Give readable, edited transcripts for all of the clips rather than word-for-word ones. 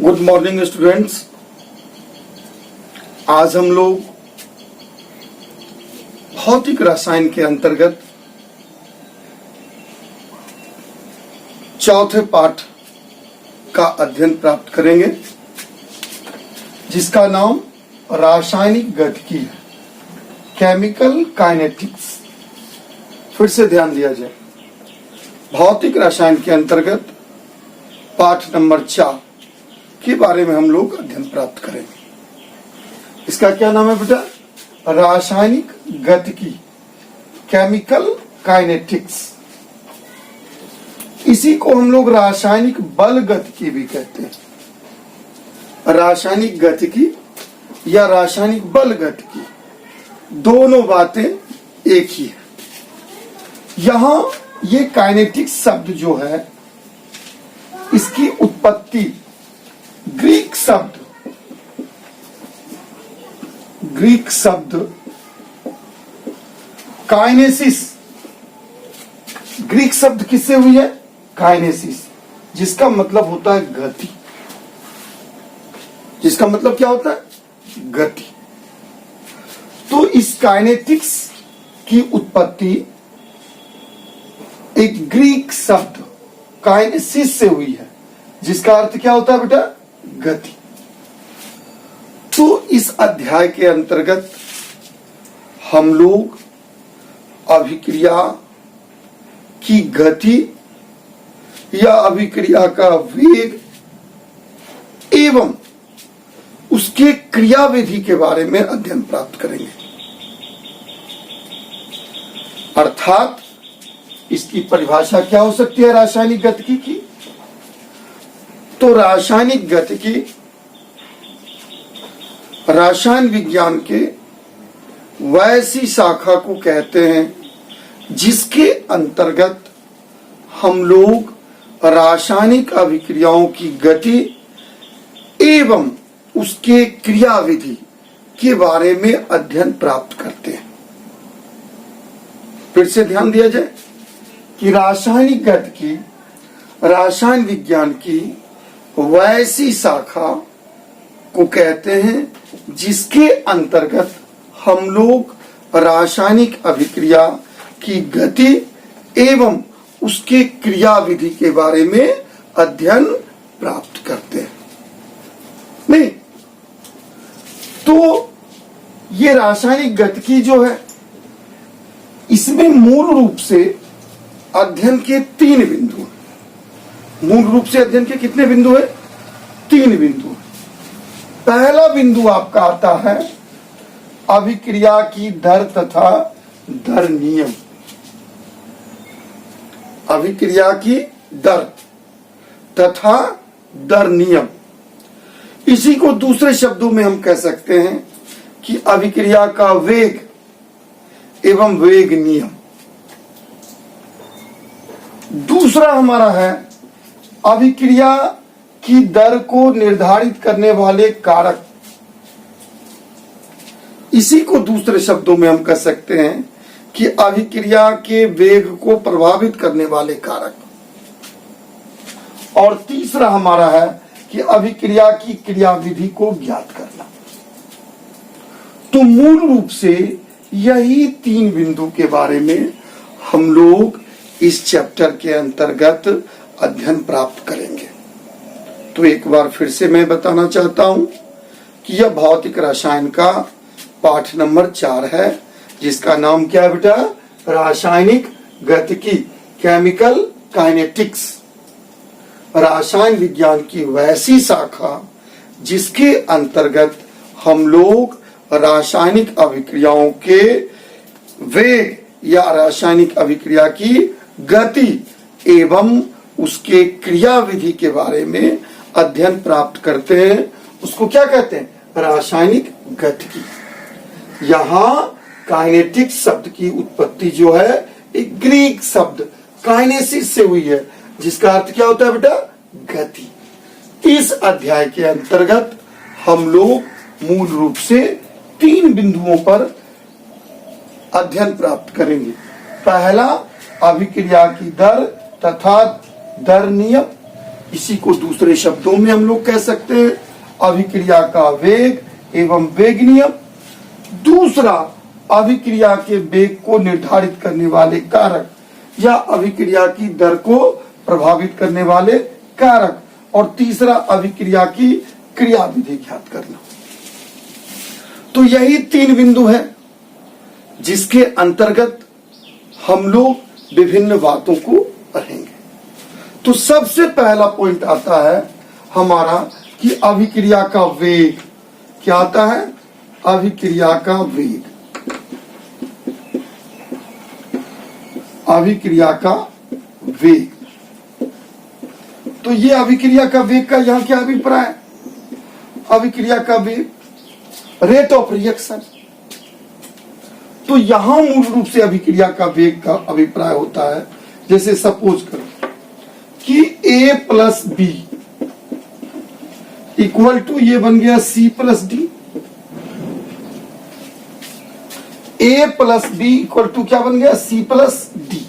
Good morning students. आज हम लोग भौतिक रसायन के अंतर्गत चौथे पाठ का अध्ययन प्राप्त करेंगे, जिसका नाम रासायनिक गतिकी है, केमिकल काइनेटिक्स। फिर से ध्यान दिया जाए, भौतिक रसायन के अंतर्गत पाठ नंबर 4 के बारे में हम लोग अध्ययन प्राप्त करेंगे। इसका क्या नाम है बेटा? रासायनिक गतिकी, केमिकल काइनेटिक्स। इसी को हम लोग रासायनिक बल गतिकी भी कहते हैं। रासायनिक गतिकी या रासायनिक बल गतिकी, दोनों बातें एक ही है। यहां ये काइनेटिक्स शब्द जो है, इसकी उत्पत्ति ग्रीक शब्द काइनेसिस, ग्रीक शब्द किससे हुई है? काइनेसिस, जिसका मतलब होता है गति। जिसका मतलब क्या होता है? गति। तो इस काइनेटिक्स की उत्पत्ति एक ग्रीक शब्द काइनेसिस से हुई है, जिसका अर्थ क्या होता है बेटा? गति। तो इस अध्याय के अंतर्गत हम लोग अभिक्रिया की गति या अभिक्रिया का वेग एवं उसके क्रियाविधि के बारे में अध्ययन प्राप्त करेंगे। अर्थात इसकी परिभाषा क्या हो सकती है रासायनिक गतिकी की? तो रासायनिक गतिकी रसायन विज्ञान के वैसी शाखा को कहते हैं जिसके अंतर्गत हम लोग रासायनिक अभिक्रियाओं की गति एवं उसके क्रियाविधि के बारे में अध्ययन प्राप्त करते हैं। फिर से ध्यान दिया जाए कि रासायनिक गतिकी रसायन विज्ञान की वैसी शाखा को कहते हैं जिसके अंतर्गत हम लोग रासायनिक अभिक्रिया की गति एवं उसके क्रियाविधि के बारे में अध्ययन प्राप्त करते हैं। नहीं तो ये रासायनिक गतिकी जो है, इसमें मूल रूप से अध्ययन के 3 बिंदु हैं। मूल रूप से अध्ययन के कितने बिंदु है? 3 बिंदु। पहला बिंदु आपका आता है अभिक्रिया की दर तथा दर नियम। अभिक्रिया की दर तथा दर नियम, इसी को दूसरे शब्दों में हम कह सकते हैं कि अभिक्रिया का वेग एवं वेग नियम। दूसरा हमारा है अभिक्रिया की दर को निर्धारित करने वाले कारक। इसी को दूसरे शब्दों में हम कह सकते हैं कि अभिक्रिया के वेग को प्रभावित करने वाले कारक। और तीसरा हमारा है कि अभिक्रिया की क्रियाविधि को ज्ञात करना। तो मूल रूप से यही 3 बिंदु के बारे में हम लोग इस चैप्टर के अंतर्गत अध्ययन प्राप्त करेंगे। तो एक बार फिर से मैं बताना चाहता हूं कि यह भौतिक रसायन का पाठ नंबर 4 है, जिसका नाम क्या है बेटा? रासायनिक गतिकी, केमिकल काइनेटिक्स। रसायन विज्ञान की वैसी शाखा जिसके अंतर्गत हम लोग रासायनिक अभिक्रियाओं के वेग या रासायनिक अभिक्रिया की गति एवं उसके क्रियाविधि के बारे में अध्ययन प्राप्त करते हैं। उसको क्या कहते हैं? रासायनिक गतिकी। यहां काइनेटिक्स शब्द की उत्पत्ति जो है एक ग्रीक शब्द काइनेसिस से हुई है, जिसका अर्थ क्या होता है बेटा? गति। इस अध्याय के अंतर्गत हम लोग मूल रूप से 3 बिंदुओं पर अध्ययन प्राप्त करेंगे। पहला, अभिक्रिया की दर तथा दर नियम। इसी को दूसरे शब्दों में हम लोग कह सकते हैं अभिक्रिया का वेग एवं वेग नियम। दूसरा, अभिक्रिया के वेग को निर्धारित करने वाले कारक या अभिक्रिया की दर को प्रभावित करने वाले कारक। और तीसरा, अभिक्रिया की क्रियाविधि ज्ञात करना। तो यही 3 बिंदु हैं जिसके अंतर्गत हम लोग विभिन्न बातों को पढ़ेंगे। तो सबसे पहला पॉइंट आता है हमारा कि अभिक्रिया का वेग। क्या आता है? अभिक्रिया का वेग। अभिक्रिया का वेग। तो ये अभिक्रिया का वेग का यहां क्या अभिप्राय है? अभिक्रिया का वेग, रेट ऑफ रिएक्शन। तो यहां मूल रूप से अभिक्रिया का वेग का अभिप्राय होता है, जैसे सपोज करो कि A plus B equal to ये बन गया C plus D. A plus B equal to क्या बन गया? C plus D.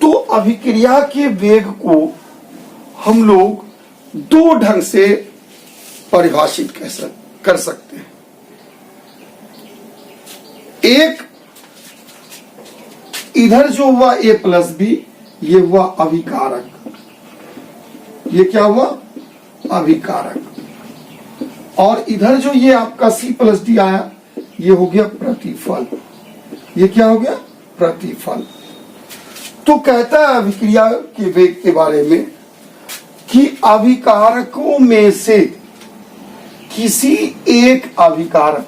तो अभिक्रिया के वेग को हम लोग 2 ढंग से परिभाषित कर सकते हैं। एक, इधर जो हुआ A प्लस बी, ये हुआ अभिकारक। ये क्या हुआ? अभिकारक। और इधर जो ये आपका C प्लस डी आया, ये हो गया प्रतिफल। ये क्या हो गया? प्रतिफल। तो कहता है अभिक्रिया के वेग के बारे में कि अभिकारकों में से किसी एक अभिकारक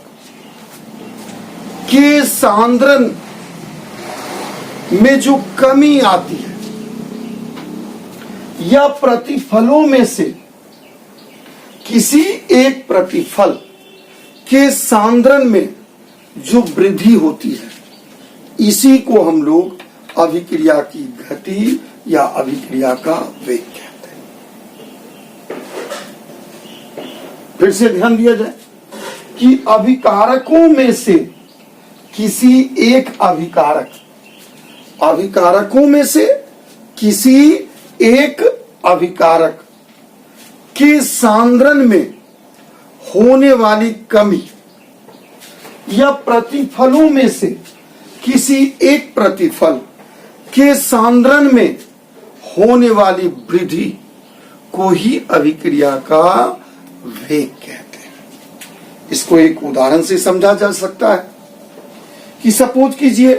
के सांद्रण में जो कमी आती है या प्रतिफलों में से किसी एक प्रतिफल के सांद्रण में जो वृद्धि होती है, इसी को हम लोग अभिक्रिया की गति या अभिक्रिया का वेग कहते हैं। फिर से ध्यान दिया जाए कि अभिकारकों में से किसी एक अभिकारकों में से किसी एक अभिकारक के सांद्रण में होने वाली कमी या प्रतिफलों में से किसी एक प्रतिफल के सांद्रण में होने वाली वृद्धि को ही अभिक्रिया का वेग कहते हैं। इसको एक उदाहरण से समझा जा सकता है कि सपोज कीजिए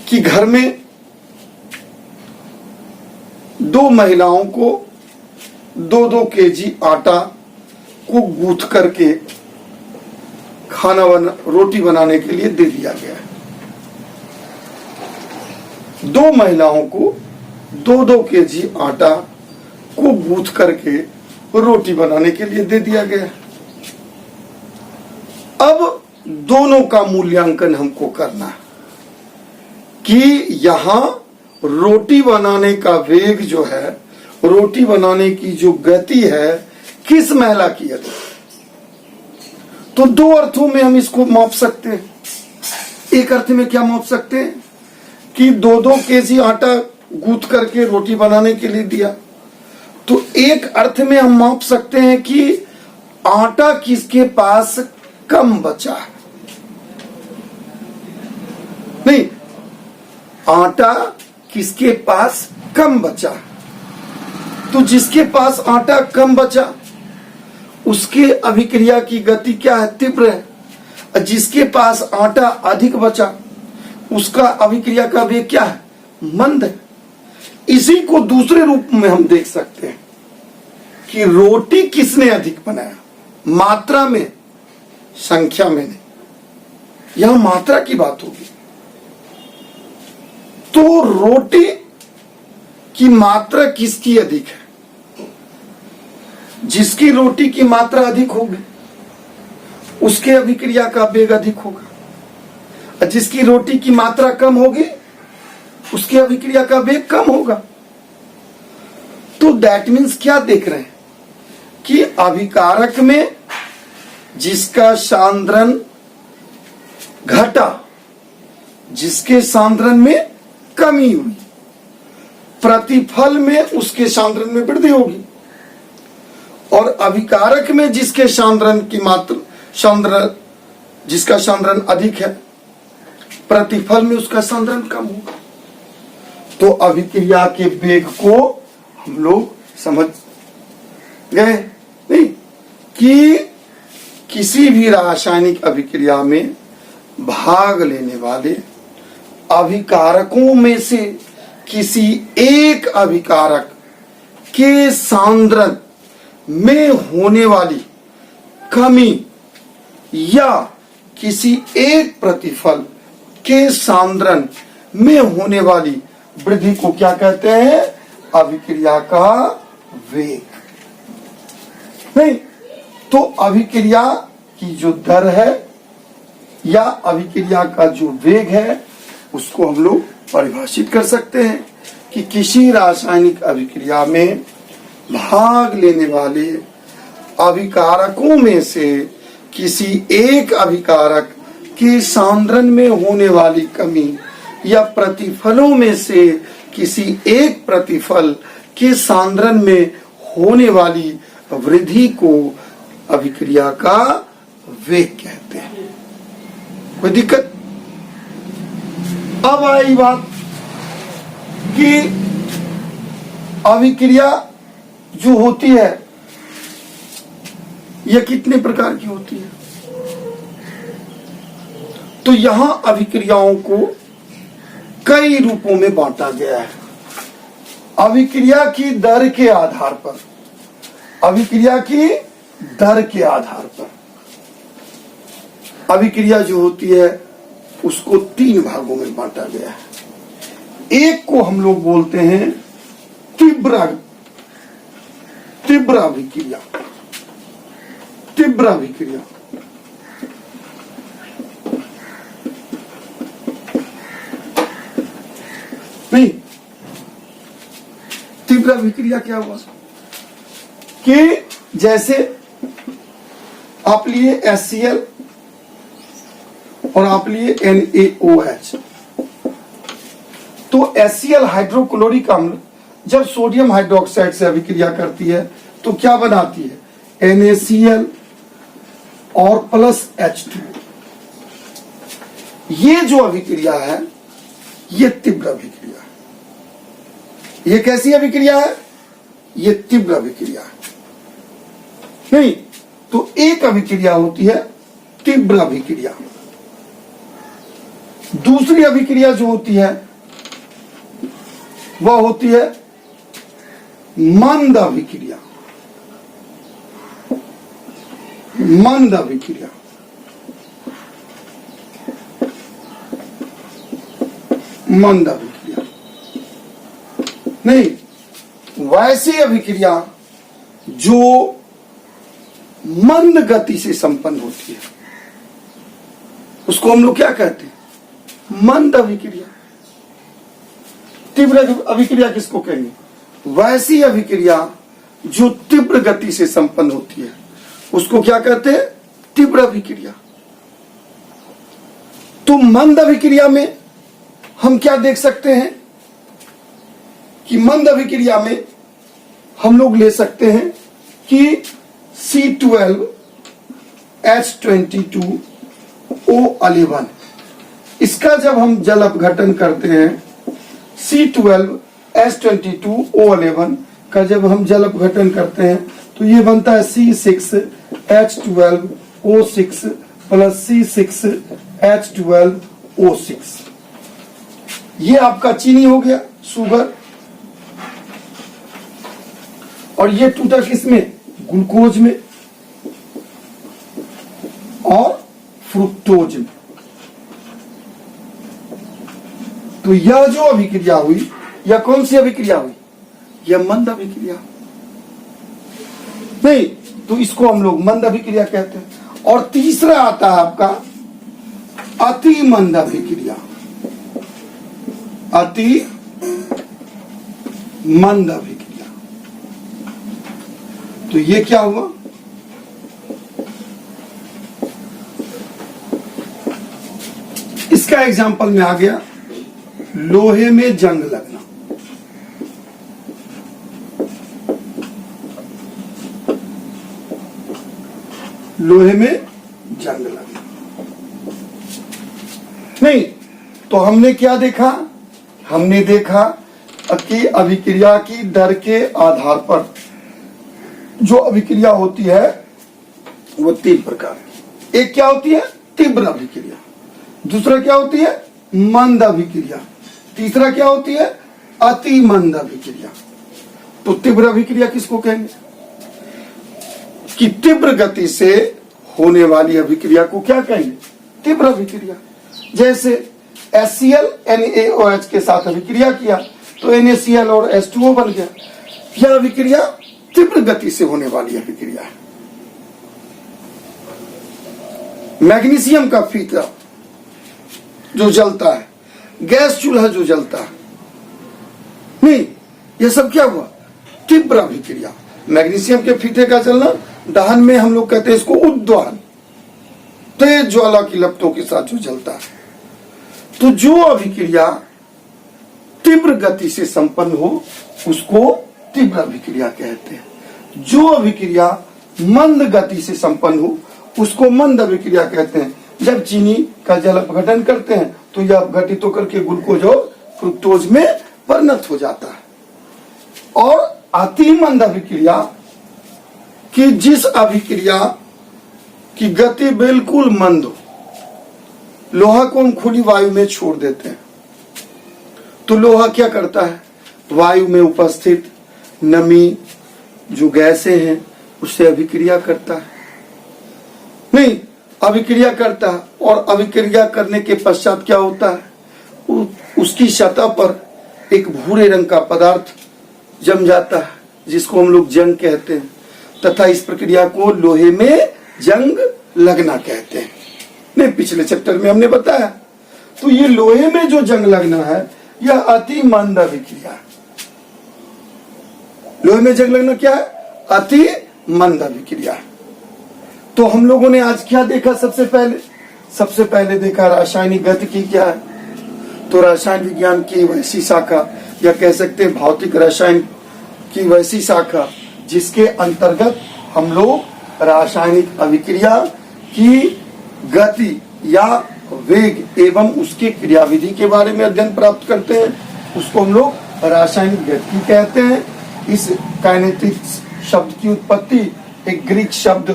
कि घर में 2 महिलाओं को 2-2 केजी आटा को गूंथ करके रोटी बनाने के लिए दे दिया गया है। 2 महिलाओं को 2-2 केजी आटा को गूंथ करके रोटी बनाने के लिए दे दिया गया है। अब दोनों का मूल्यांकन हमको करना है कि यहां रोटी बनाने का वेग जो है, रोटी बनाने की जो गति है, किस महिला की है। तो 2 अर्थों में हम इसको माप सकते हैं। एक अर्थ में क्या माप सकते हैं कि 2-2 केजी आटा गूंथ करके रोटी बनाने के लिए दिया। तो एक अर्थ में हम माप सकते हैं कि आटा किसके पास कम बचा है। नहीं, आटा किसके पास कम बचा। तो जिसके पास आटा कम बचा उसके अभिक्रिया की गति क्या है? तीव्र है। जिसके पास आटा अधिक बचा उसका अभिक्रिया का वेग क्या है? मंद है। इसी को दूसरे रूप में हम देख सकते हैं कि रोटी किसने अधिक बनाया, मात्रा में, संख्या में नहीं। यहां मात्रा की बात होगी। तो रोटी की मात्रा किसकी अधिक है? जिसकी रोटी की मात्रा अधिक होगी उसके अभिक्रिया का वेग अधिक होगा। जिसकी रोटी की मात्रा कम होगी उसकी अभिक्रिया का वेग कम होगा। तो दैट मीन्स क्या देख रहे हैं कि अभिकारक में जिसका सांद्रण घटा, जिसके सांद्रण में कमी हुई, प्रतिफल में उसके सांद्रण में वृद्धि होगी, और अभिकारक में जिसके सांद्रण की मात्रा जिसका सांद्रण अधिक है, प्रतिफल में उसका सांद्रण कम होगा। तो अभिक्रिया के वेग को हम लोग समझ गए नहीं कि किसी भी रासायनिक अभिक्रिया में भाग लेने वाले अभिकारकों में से किसी एक अभिकारक के सांद्रण में होने वाली कमी या किसी एक प्रतिफल के सांद्रण में होने वाली वृद्धि को क्या कहते हैं? अभिक्रिया का वेग। नहीं तो अभिक्रिया की जो दर है या अभिक्रिया का जो वेग है उसको हम लोग परिभाषित कर सकते हैं कि किसी रासायनिक अभिक्रिया में भाग लेने वाले अभिकारकों में से किसी एक अभिकारक के सांद्रण में होने वाली कमी या प्रतिफलों में से किसी एक प्रतिफल के सांद्रण में होने वाली वृद्धि को अभिक्रिया का वेग कहते हैं। कोई दिक्कत? अब आई बात कि अभिक्रिया जो होती है यह कितने प्रकार की होती है। तो यहां अभिक्रियाओं को कई रूपों में बांटा गया है। अभिक्रिया की दर के आधार पर, अभिक्रिया की दर के आधार पर अभिक्रिया जो होती है उसको 3 भागों में बांटा गया है। एक को हम लोग बोलते हैं तीव्र अभिक्रिया। तीव्र अभिक्रिया नहीं, तीव्र अभिक्रिया क्या हुआ कि जैसे आप लिए HCl और आप लिए NaOH, तो HCl हाइड्रोक्लोरिक अम्ल जब सोडियम हाइड्रोक्साइड से अभिक्रिया करती है तो क्या बनाती है? NaCl और प्लस H2। ये जो अभिक्रिया है ये तीव्र अभिक्रिया है। ये कैसी अभिक्रिया है? ये तीव्र अभिक्रिया है। नहीं तो एक अभिक्रिया होती है तीव्र अभिक्रिया। दूसरी अभिक्रिया जो होती है वह होती है मंद अभिक्रिया। मंद अभिक्रिया मंद अभिक्रिया नहीं, वैसी अभिक्रिया जो मंद गति से संपन्न होती है उसको हम लोग क्या कहते हैं? मंद अभिक्रिया। तीव्र अभिक्रिया किसको कहेंगे? वैसी अभिक्रिया जो तीव्र गति से संपन्न होती है उसको क्या कहते हैं? तीव्र अभिक्रिया। तो मंद अभिक्रिया में हम क्या देख सकते हैं कि मंद अभिक्रिया में हम लोग ले सकते हैं कि C12H22O11, इसका जब हम जल अपघटन करते हैं, C12H22O11 का जब हम जल अपघटन करते हैं तो ये बनता है C6H12O6 प्लस C6H12O6। ये आपका चीनी हो गया, शुगर, और ये टूटा किसमें? ग्लूकोज में और फ्रुक्टोज में। तो यह जो अभिक्रिया हुई, यह कौन सी अभिक्रिया हुई? यह मंद अभिक्रिया नहीं, तो इसको हम लोग मंद अभिक्रिया कहते हैं। और तीसरा आता है आपका अति मंद अभिक्रिया। अति मंद अभिक्रिया, तो ये क्या हुआ? इसका एग्जाम्पल में आ गया लोहे में जंग लगना। लोहे में जंग लगना। नहीं तो हमने क्या देखा? हमने देखा कि अभिक्रिया की दर के आधार पर जो अभिक्रिया होती है वो 3 प्रकार की। एक क्या होती है? तीव्र अभिक्रिया। दूसरा क्या होती है? मंद अभिक्रिया। तीसरा क्या होती है? अति मंद अभिक्रिया। तो तीव्र अभिक्रिया किसको कहेंगे? कि तीव्र गति से होने वाली अभिक्रिया को क्या कहेंगे? तीव्र अभिक्रिया। जैसे HCl NaOH के साथ अभिक्रिया किया तो NaCl और H2O बन गया। यह अभिक्रिया तीव्र गति से होने वाली अभिक्रिया है। मैग्नीशियम का फीता जो जलता है, गैस चूल्हा जो जलता है, नहीं, यह सब क्या हुआ? तीव्र अभिक्रिया। मैग्नीशियम के फीते का जलना, दहन में हम लोग कहते हैं इसको उद्दहन, तेज ज्वाला की लपटों के साथ जो जलता है। तो जो अभिक्रिया तीव्र गति से संपन्न हो उसको तीव्र अभिक्रिया कहते हैं। जो अभिक्रिया मंद गति से संपन्न हो उसको मंद अभिक्रिया कहते हैं। जब चीनी का जल अपघटन करते हैं तो यह अपघटित होकर के ग्लूकोज और फ्रुक्टोज में परिणत हो जाता है। और अति मंद अभिक्रिया कि जिस अभिक्रिया की गति बिल्कुल मंद हो, लोहा को हम खुली वायु में छोड़ देते हैं तो लोहा क्या करता है? वायु में उपस्थित नमी जो गैसें हैं उससे अभिक्रिया करता है। नहीं, अभिक्रिया करता है और अभिक्रिया करने के पश्चात क्या होता है? उसकी सतह पर एक भूरे रंग का पदार्थ जम जाता है जिसको हम लोग जंग कहते हैं, तथा इस प्रक्रिया को लोहे में जंग लगना कहते हैं। नहीं, पिछले चैप्टर में हमने बताया। तो ये लोहे में जो जंग लगना है यह अति मंद अभिक्रिया है। लोहे में जंग लगना क्या है? अति मंद अभिक्रिया है। तो हम लोगों ने आज क्या देखा? सबसे पहले देखा रासायनिक गतिकी क्या है। तो रसायन विज्ञान की वैसी शाखा, या कह सकते हैं भौतिक रसायन की वैसी शाखा जिसके अंतर्गत हम लोग रासायनिक अभिक्रिया की गति या वेग एवं उसकी क्रियाविधि के बारे में अध्ययन प्राप्त करते हैं, उसको हम लोग रासायनिक गतिकी कहते हैं। इस काइनेटिक्स शब्द की उत्पत्ति एक ग्रीक शब्द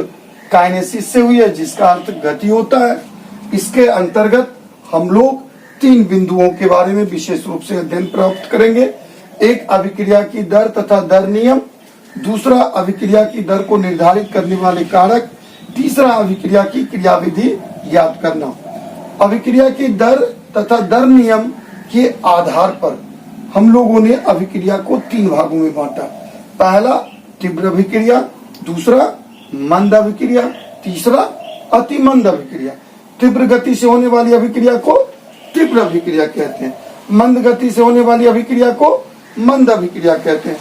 काइनेसिस से हुई है जिसका अर्थ गति होता है। इसके अंतर्गत हम लोग 3 बिंदुओं के बारे में विशेष रूप से अध्ययन प्राप्त करेंगे। एक, अभिक्रिया की दर तथा दर नियम। दूसरा, अभिक्रिया की दर को निर्धारित करने वाले कारक। तीसरा, अभिक्रिया की क्रियाविधि याद करना। अभिक्रिया की दर तथा दर नियम के आधार पर हम लोगों ने अभिक्रिया को 3 भागों में बांटा। पहला तीव्र अभिक्रिया, दूसरा मंद अभिक्रिया, तीसरा अति मंद अभिक्रिया। तीव्र गति से होने वाली अभिक्रिया को तीव्र अभिक्रिया कहते हैं, मंद गति से होने वाली अभिक्रिया को मंद अभिक्रिया कहते हैं,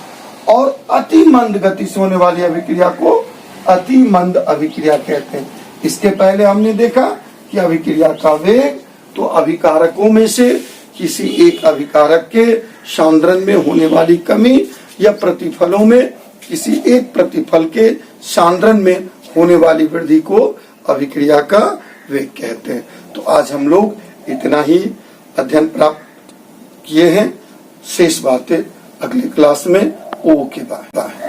और अति मंद गति से होने वाली अभिक्रिया को अति मंद अभिक्रिया कहते हैं। इसके पहले हमने देखा कि अभिक्रिया का वेग तो अभिकारकों में से किसी एक अभिकारक के सांद्रण में होने वाली कमी या प्रतिफलों में किसी एक प्रतिफल के सांद्रण में होने वाली वृद्धि को अभिक्रिया का वेग कहते हैं। तो आज हम लोग इतना ही अध्ययन प्राप्त किए हैं। शेष बातें अगली क्लास में। Okay, bye bye.